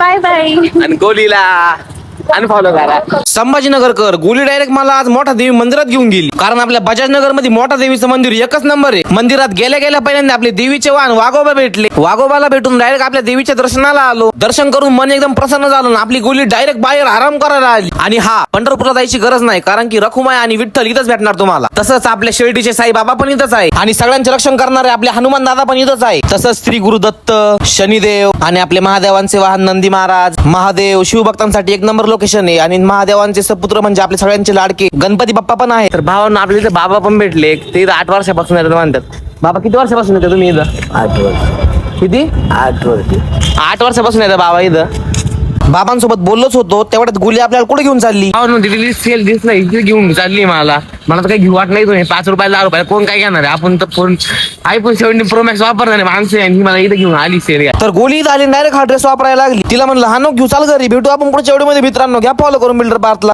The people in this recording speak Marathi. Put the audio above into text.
Bye bye. आणि गोलीला अनफॉलो करा. संभाजीनगरकर गोली डायरेक्ट मला आज मोठा देवी मंदिरात घेऊन गेली, कारण आपल्या बजाजनगर मध्ये मोठा देवीचं मंदिर एकच नंबर आहे. मंदिरात गेल्या गेल्या पहिल्यांदा आपले देवीचे वाहन वाघोबा भेटले. वाघोबाला भेटून डायरेक्ट आपल्या देवीच्या दर्शनाला आलो. दर्शन करून मन एकदम प्रसन्न झालं. आपली गोली डायरेक्ट बाहेर आराम करायला आली. आणि हा पंढरपूरला जायची गरज नाही, कारण की रखुमाई आणि विठ्ठल इथंच भेटणार तुम्हाला. तसंच आपल्या शिर्डीचे साईबाबा पण इथंच आहे, आणि सगळ्यांचे रक्षण करणारे आपले हनुमान दादा पण इथंच आहे. तसंच श्री गुरु दत्त, शनिदेव आणि आपले महादेवांचे वाहन नंदी महाराज, महादेव शिवभक्तांसाठी एक नंबर लोकेशन आहे. आणि महादेवांचे सपुत्र म्हणजे आपले सगळ्यांचे लाडके गणपती बाप्पा पण आहे. तर भावांना आपल्या इथे बाबा पण भेटले. ते इथं 8 वर्षापासून येतात म्हणतात. बाबा किती वर्षापासून येतात तुम्ही इथं? 8 वर्ष. किती? 8 वर्ष. 8 वर्षापासून येतात बाबा इथं. बाबांसोबत बोललोच होतो तेवढ्यात गोली आपल्याला कुठे घेऊन चालली? दिलेली सेल दिसला इथे घेऊन चालली. मला तर काही घेऊ वाट नाही. तुम्ही 5 रुपयाला 10 रुपयाला कोण काय घेणार आहे? आपण तर फोन iPhone 17 Pro Max वापरणार माणसं आहे, आणि मला इथे घेऊन आली सेल. तर गोली इथं आली, डायरेक्ट हा ड्रेस वापरायला लागली. तिला म्हणलं हा नको घेऊ, चाल घरी भेटू आपण पुढच्या व्हिडिओ मध्ये. मित्रांनो घ्या फॉलो करून बिल्डर पार्थला.